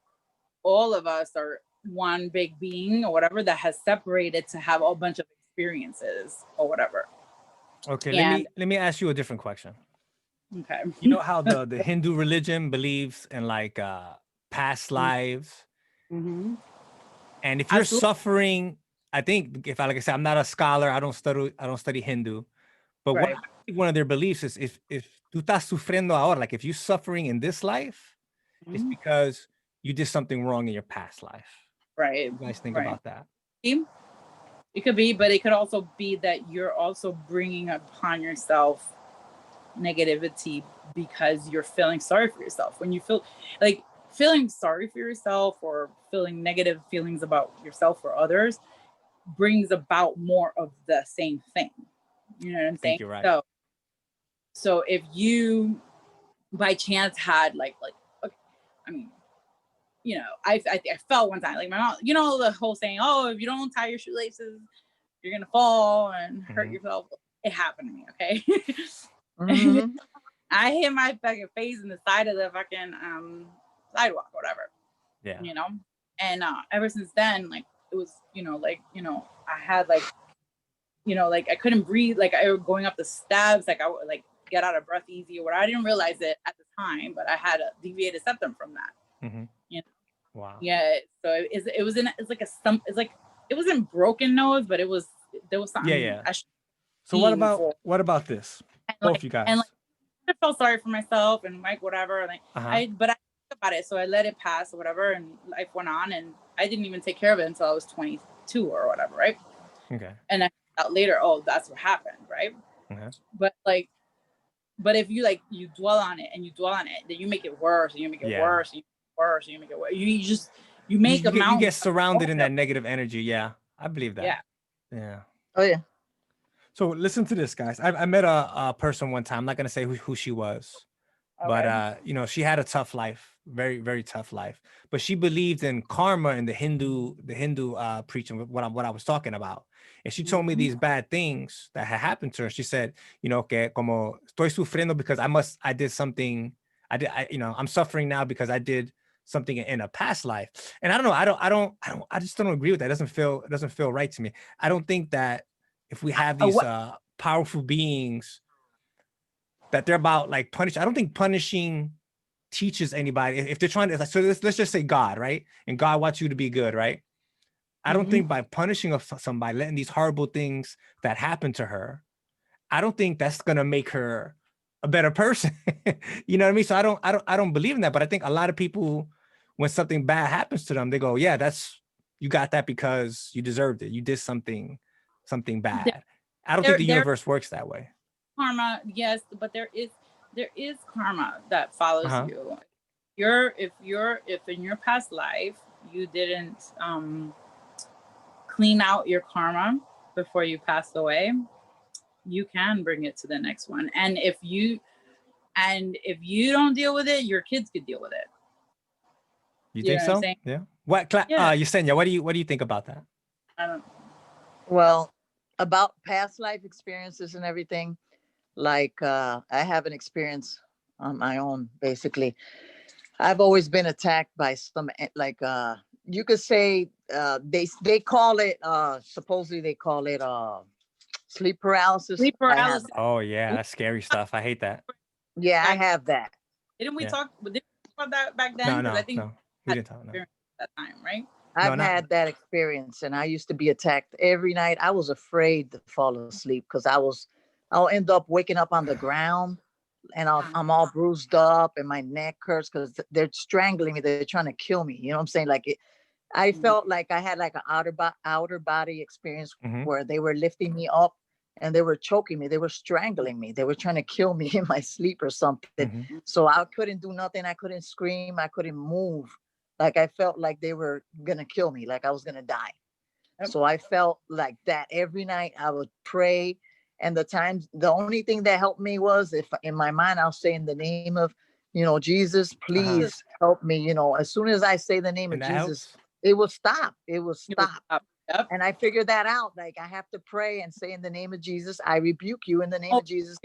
all of us are one big being or whatever that has separated to have a bunch of experiences or whatever. Okay, and let me ask you a different question. Okay. You know how the Hindu religion believes in like past lives? Mm-hmm. And if you're suffering, I think like I said, I'm not a scholar, I don't study Hindu, but right. one of their beliefs is if tú estás sufriendo ahora, like if you're suffering in this life, mm-hmm. it's because you did something wrong in your past life. Right. You guys think about that? It could be, but it could also be that you're also bringing upon yourself negativity because you're feeling sorry for yourself. When you feel like feeling sorry for yourself or feeling negative feelings about yourself or others brings about more of the same thing. You know what I'm saying? You're right. So if you by chance had like, okay, I mean, you know, I fell one time, like my mom, you know, the whole saying, oh, if you don't tie your shoelaces, you're going to fall and hurt yourself. It happened to me. Okay. Mm-hmm. I hit my fucking face in the side of the fucking sidewalk, whatever. Yeah. You know, and ever since then, like it was, you know, I had like, you know, like I couldn't breathe, like I was going up the steps, like I would like get out of breath easy or whatever. I didn't realize it at the time, but I had a deviated septum from that. Mm-hmm. You know. Wow. Yeah. So it wasn't broken nose, but there was something. Yeah. So what about this? Both you guys. And like I felt sorry for myself and like whatever. Like but I thought about it, so I let it pass or whatever, and life went on, and I didn't even take care of it until I was 22 or whatever, right? Okay. And I found out later, oh, that's what happened, right? Okay. But if you you dwell on it, then you make it worse, and you make it worse, and you make it worse, and you make it worse. You make a mountain. You get surrounded in that negative energy. Yeah, I believe that. Yeah. Oh yeah. So listen to this, guys. I met a person one time. I'm not gonna say who she was, but you know, she had a tough life, very very tough life. But she believed in karma and the Hindu preaching, what I was talking about. And she told me these bad things that had happened to her. She said, you know, que como estoy sufriendo because I did something. You know, I'm suffering now because I did something in a past life. And I don't know. I just don't agree with that. It doesn't feel right to me. I don't think that if we have these powerful beings that they're about like punish. I don't think punishing teaches anybody. If they're trying to, so let's just say God, right? And God wants you to be good, right? I don't think by punishing somebody, letting these horrible things that happen to her, I don't think that's gonna make her a better person. You know what I mean? So I don't believe in that. But I think a lot of people, when something bad happens to them, they go, yeah, you got that because you deserved it. You did something bad. I don't think the universe works that way. Karma, yes, but there is karma that follows you. If in your past life you didn't clean out your karma before you passed away, you can bring it to the next one. And if you don't deal with it, your kids could deal with it. You think so? Yeah. Yesenia, what do you think about that? I don't know. Well, about past life experiences and everything, like I have an experience on my own. Basically, I've always been attacked by some, like you could say they call it supposedly they call it sleep paralysis. Sleep paralysis. Oh yeah, that's scary stuff. I hate that. Yeah, I have that. Didn't we talk about that back then? No, we didn't talk. No. That time, right? I've not had that experience, and I used to be attacked every night. I was afraid to fall asleep because I'll end up waking up on the ground, and I'm all bruised up, and my neck hurts because they're strangling me. They're trying to kill me. You know what I'm saying? Like I felt like I had like an outer body experience Mhm. where they were lifting me up and they were choking me. They were strangling me. They were trying to kill me in my sleep or something. Mhm. So I couldn't do nothing. I couldn't scream. I couldn't move. Like I felt like they were gonna kill me. Like I was gonna die. So I felt like that every night. I would pray, and the only thing that helped me was if in my mind I'll say in the name of, Jesus, please help me. As soon as I say the name of And that Jesus, helps. it will stop. It will You would stop. stop. Yep. And I figured that out. Like I have to pray and say in the name of Jesus, I rebuke you in the name Oh, of Jesus,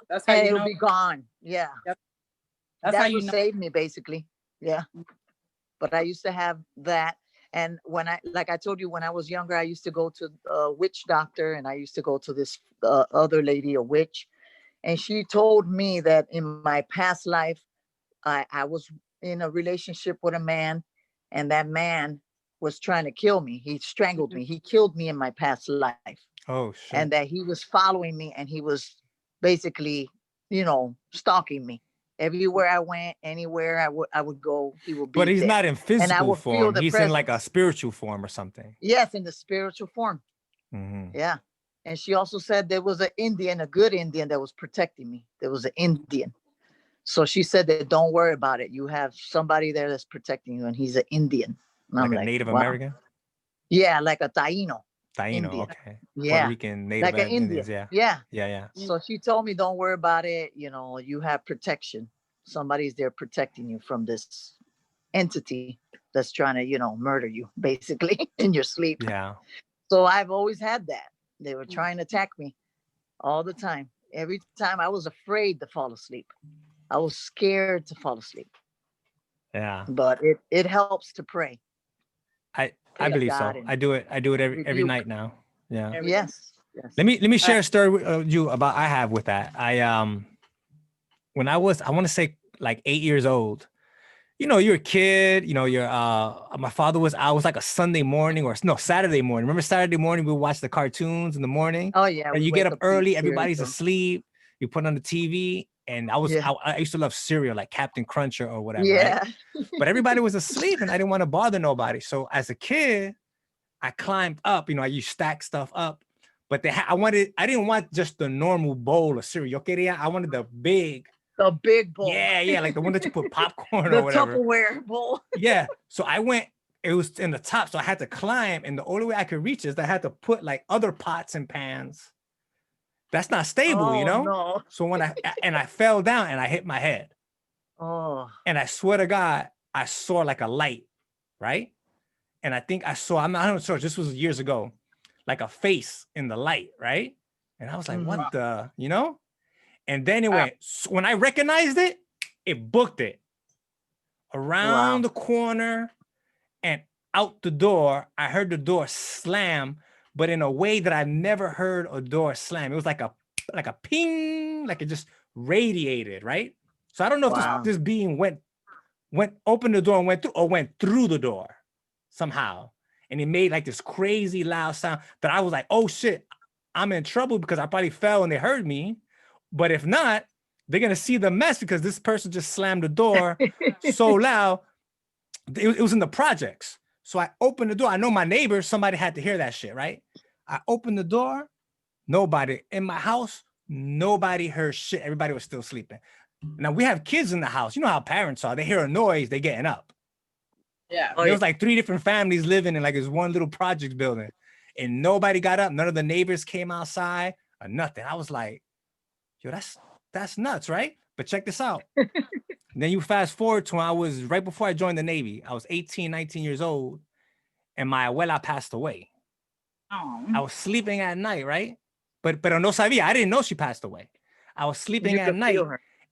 That's how and you it'll know. be gone. Yeah, Yep. That's how that's you what know. saved me basically. Yeah, but I used to have that. And like I told you, when I was younger, I used to go to a witch doctor, and I used to go to this other lady, a witch, and she told me that in my past life, I was in a relationship with a man, and that man was trying to kill me. He strangled me. He killed me in my past life, Oh and shit. that he was following me, and he was basically, stalking me. Everywhere I went, anywhere I would go, he would But be he's there, not in and I physical would feel form. the He's in like a presence. spiritual form or something. Yes, in the spiritual form. Mhm. Yeah. And she also said there was an Indian, a good Indian that was protecting me. There was an Indian. So she said that don't worry about it. You have somebody there that's protecting you, and he's an Indian. And I'm Like a like, Native wow. American? Yeah, like a Taino Taino, Indian. okay. Puerto Yeah. Rican, Native Like an Indians, Indian. yeah. Yeah. Yeah, yeah. So she told me, don't worry about it. You have protection. Somebody's there protecting you from this entity that's trying to, murder you basically in your sleep. Yeah. So I've always had that. They were trying to attack me all the time. Every time I was afraid to fall asleep. I was scared to fall asleep. Yeah. But it helps to pray. I Pray to believe God so. and I do it every rebuke. night now. Yeah. Every day. Yes. Yes. Let me share a story with you about I have with that. When I want to say like 8 years old, you're a kid, my father was out. It was like a Sunday morning or no, Saturday morning. Remember Saturday morning, we would watch the cartoons in the morning. Oh yeah. And We you get wake up up to eat early, everybody's cereal. asleep. You put on the TV, and Yeah. I used to love cereal like Captain Cruncher or whatever, right? Yeah. But everybody was asleep, and I didn't want to bother nobody. So as a kid, I climbed up. You stack stuff up, but I didn't want just the normal bowl of cereal. I wanted the big. The big bowl. Yeah, like the one that you put popcorn The or whatever. Tupperware bowl. Yeah. So I went, it was in the top. So I had to climb. And the only way I could reach is I had to put like other pots and pans. That's not stable, Oh no. So when I fell down and I hit my head. Oh. And I swear to God, I saw like a light, right? And I think I'm not sure, this was years ago, like a face in the light, right? And I was like, what the, And then it went, when I recognized it, it booked it around the corner and out the door. I heard the door slam, but in a way that I've never heard a door slam. It was like a ping, like it just radiated, right? So I don't know if this being went opened the door and went through the door somehow. And it made like this crazy loud sound that I was like, oh shit, I'm in trouble because I probably fell and they heard me. But if not, they're going to see the mess because this person just slammed the door so loud. It was in the projects. So I opened the door. I know my neighbors, somebody had to hear that shit, right? I opened the door. Nobody in my house. Nobody heard shit. Everybody was still sleeping. Now we have kids in the house. You know how parents are. They hear a noise, they getting up. Yeah. There was like 3 different families living in like this one little project building. And nobody got up. None of the neighbors came outside or nothing. I was like, yo, that's nuts, right? But check this out. Then you fast forward to when I was right before I joined the Navy. I was 18, 19 years old, and my abuela passed away. Oh. I was sleeping at night, right? Pero no sabía. I didn't know she passed away. I was sleeping at night,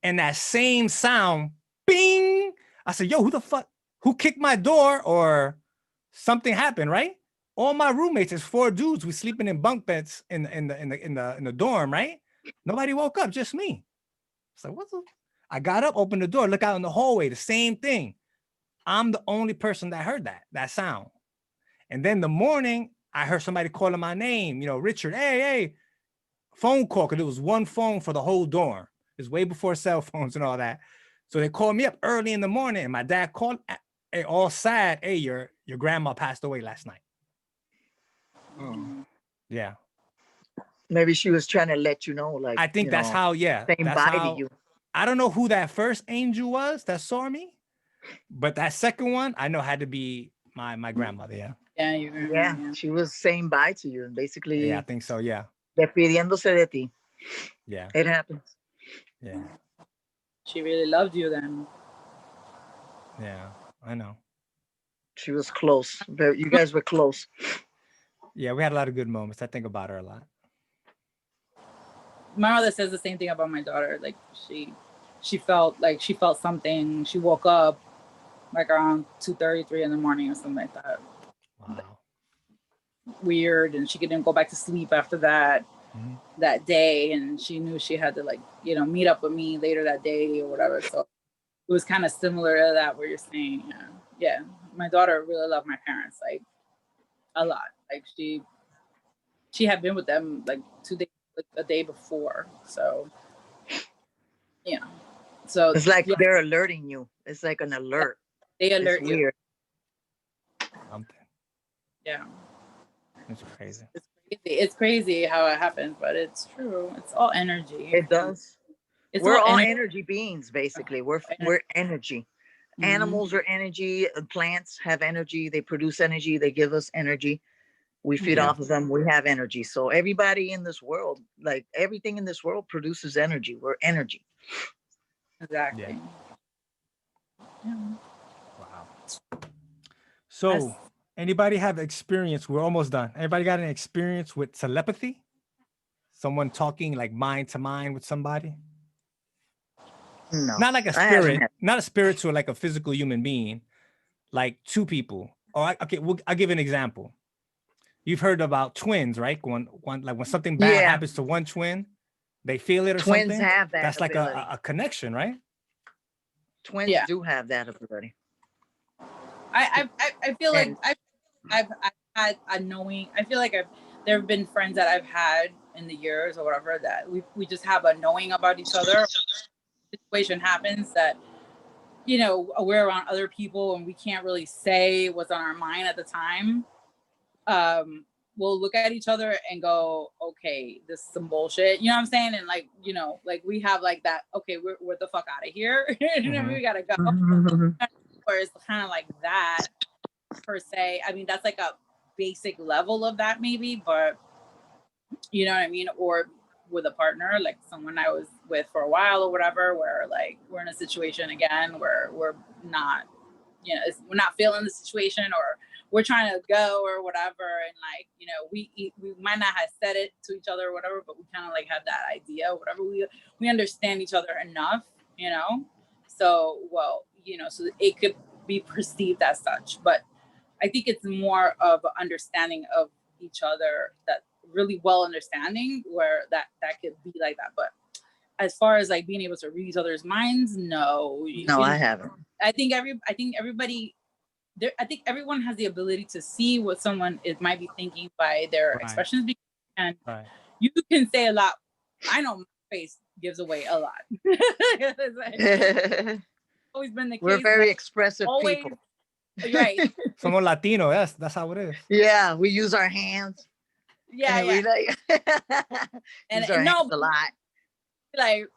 and that same sound, bing. I said, yo, who the fuck? Who kicked my door or something happened, right? All my roommates, there's 4 dudes. We sleeping in bunk beds in the dorm, right? Nobody woke up, just me. So what's the? I got up, opened the door, look out in the hallway, the same thing. I'm the only person that heard that sound. And then the morning, I heard somebody calling my name, Richard, hey, phone call, because it was one phone for the whole dorm. It's way before cell phones and all that. So they called me up early in the morning, and my dad called, all sad, hey, your grandma passed away last night. Oh. Yeah. Maybe she was trying to let you know, like, I think that's how, saying that's bye how, to you. I don't know who that first angel was that saw me, but that second one, I know had to be my grandmother, yeah. Yeah, she was saying bye to you, and basically, Yeah, I think so, yeah. despidiéndose de ti. Yeah. It happens. Yeah. She really loved you then. Yeah, I know. She was close. You guys were close. Yeah, we had a lot of good moments. I think about her a lot. My mother says the same thing about my daughter. Like she felt something. She woke up like around 2:33 in the morning or something like that. Wow. Weird, and she couldn't go back to sleep after that. Mm-hmm. That day, and she knew she had to meet up with me later that day or whatever. So it was kind of similar to that where you're saying, yeah, my daughter really loved my parents like a lot. Like she had been with them like 2 days, like a day before. So yeah, so It's like they're alerting you. It's like an alert. They alert it's you. Weird. Something. Yeah. It's crazy. It's crazy how it happens, but it's true. It's all energy. It does. We're all energy beings, basically. We're energy. Mm-hmm. Animals are energy. Plants have energy. They produce energy. They give us energy. We feed off of them. We have energy. So everybody in this world, like everything in this world, produces energy. We're energy. Exactly. Yeah. Wow. So anybody have experience? We're almost done. Anybody got an experience with telepathy? Someone talking like mind to mind with somebody? No. Not like a spirit, not a spiritual, like a physical human being, like two people. Or I'll give an example. You've heard about twins, right? When something bad happens to one twin, they feel it or twins something. Have that. That's ability. like a connection, right? Twins do have that ability. I feel like I've had a knowing. I feel like there have been friends that I've had in the years or whatever that we just have a knowing about each other. Situation happens that we're around other people and we can't really say what's on our mind at the time. We'll look at each other and go, okay, this is some bullshit. You know what I'm saying? And like we have like that. Okay, we're the fuck out of here. Mm-hmm. We gotta go. Mm-hmm. Or it's kind of like that per se. I mean, that's like a basic level of that maybe, but you know what I mean? Or with a partner, like someone I was with for a while or whatever, where like we're in a situation again where we're not, we're not feeling the situation or we're trying to go or whatever. And like, we might not have said it to each other or whatever, but we kind of like have that idea or whatever. We understand each other enough, so, so it could be perceived as such, but I think it's more of an understanding of each other, that really well understanding where that could be like that. But as far as like being able to read each other's minds, no, I haven't. I think everybody there. I think everyone has the ability to see what someone might be thinking by their expressions, and you can say a lot. I know my face gives away a lot. Always been the case. We're very expressive people. Right. Somos Latino. That's how it is. Yeah, we use our hands. Yeah, and we like and use our hands a lot. Like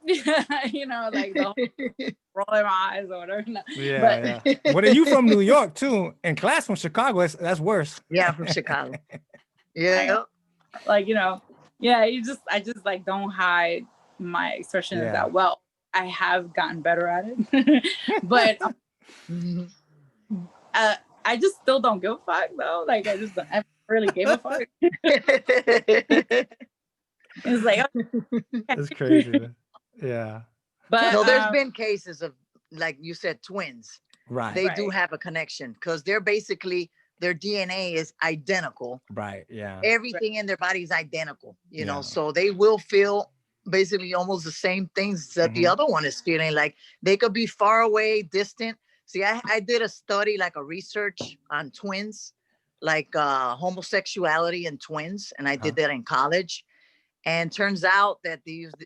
like the rolling my eyes or whatever. No. Yeah. What are you from New York too? And class from Chicago, that's worse. Yeah, from Chicago. Yeah. Like, I just like don't hide my expressions that well. I have gotten better at it. But I just still don't give a fuck though. Like I really gave a fuck. It's like that's crazy. Man. Yeah. But so there's been cases of, like you said, twins. Right. They do have a connection because they're basically, their DNA is identical. Right. Yeah. Everything in their body is identical, so they will feel basically almost the same things that the other one is feeling. Like they could be far away, distant. See, I did a study, like a research on twins, like homosexuality in twins, and I did that in college. And turns out that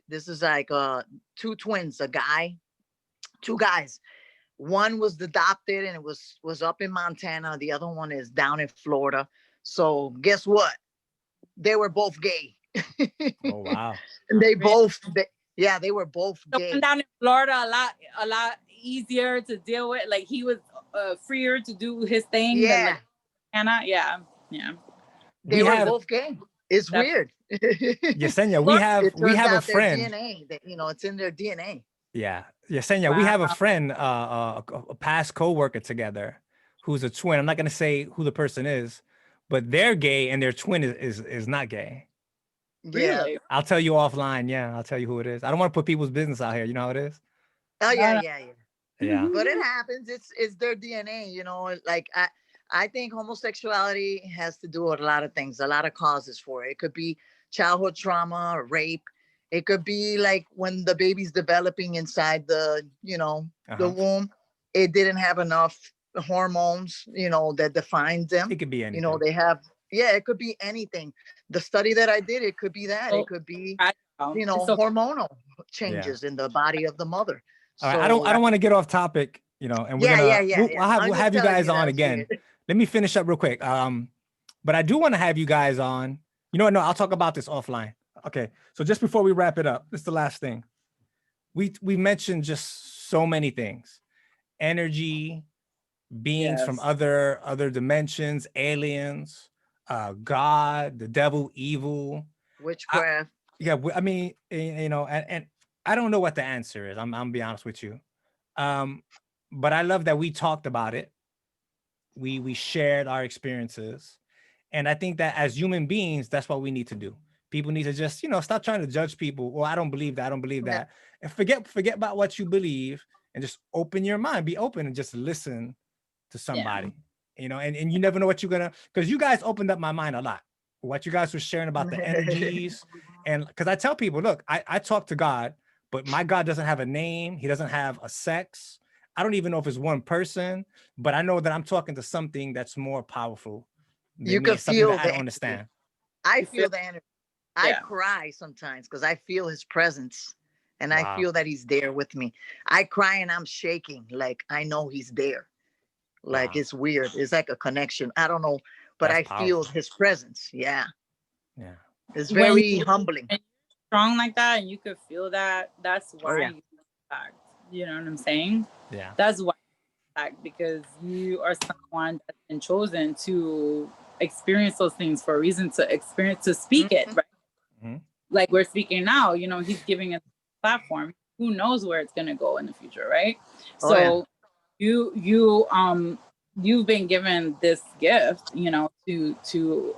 this is like two twins, two guys. One was adopted and it was up in Montana. The other one is down in Florida. So guess what? They were both gay. Oh wow. And they were both gay. So down in Florida, a lot easier to deal with. Like he was freer to do his thing. Yeah. Than, like, Anna. Yeah. They were both gay. It's weird. Yesenia, we have a friend. DNA, that, it's in their DNA. Yeah. Yesenia, we have a friend, a past co-worker together who's a twin. I'm not going to say who the person is, but they're gay and their twin is not gay. Yeah. Really? I'll tell you offline. Yeah, I'll tell you who it is. I don't want to put people's business out here. You know how it is? Oh, yeah. Yeah. But it happens. It's their DNA, like I think homosexuality has to do with a lot of things, a lot of causes for it. It could be childhood trauma or rape. It could be like when the baby's developing inside the womb, it didn't have enough hormones, that defines them. It could be anything. It could be anything. The study that I did, it could be that. It could be, hormonal changes in the body of the mother. All right, I don't want to get off topic, and we'll have you guys on again. Let me finish up real quick. But I do want to have you guys on. You know what? No, I'll talk about this offline. Okay. So just before we wrap it up, this is the last thing. We mentioned just so many things. Energy, beings from other dimensions, aliens, God, the devil, evil, witchcraft. I mean, and I don't know what the answer is. I'm gonna be honest with you. But I love that we talked about it. We shared our experiences. And I think that as human beings, that's what we need to do. People need to just, stop trying to judge people. Well, I don't believe that. I don't believe that. And forget about what you believe and just open your mind, be open and just listen to somebody, and you never know what you're gonna, because you guys opened up my mind a lot. What you guys were sharing about the energies. And because I tell people, look, I talk to God, but my God doesn't have a name. He doesn't have a sex. I don't even know if it's one person, but I know that I'm talking to something that's more powerful. You can feel that I don't understand. I feel the energy. I cry sometimes because I feel his presence and I feel that he's there with me. I cry and I'm shaking. Like I know he's there. Like it's weird. It's like a connection. I don't know, but that's I feel his presence. Yeah. It's very humbling. Strong like that, and you could feel that. That's why you act. You know what I'm saying? Yeah. That's why you act, because you are someone that's been chosen to experience those things for a reason, to speak it, right? Mm-hmm. Like we're speaking now, he's giving us a platform. Who knows where it's gonna go in the future, right? You've been given this gift, to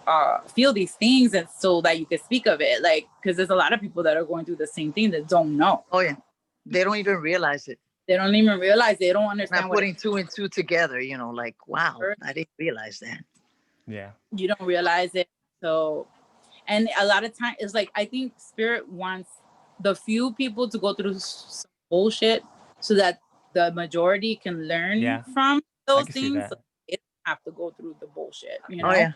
feel these things, and so that you can speak of it, like, because there's a lot of people that are going through the same thing that don't know. Oh yeah, they don't even realize it. They don't even realize. They don't understand. Not putting two and two together, like, wow, I didn't realize that. Yeah, you don't realize it. So, and a lot of time it's like, I think spirit wants the few people to go through some bullshit so that the majority can learn from those things. So it doesn't have to go through the bullshit, Oh yeah.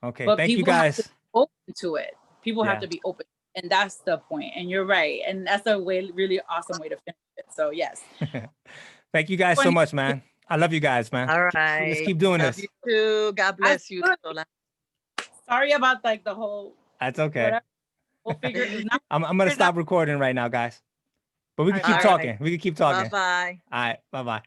Okay. But thank you guys. Have to be open to it. People have to be open, and that's the point. And you're right, and that's a really awesome way to finish it. So yes. Thank you guys so much, man. I love you guys, man. All right. Let's keep doing this. You too. God bless you. Sorry about the whole. That's okay. We'll figure it out. I'm gonna stop recording right now, guys. But we can keep talking. We can keep talking. Bye-bye. All right. Bye-bye.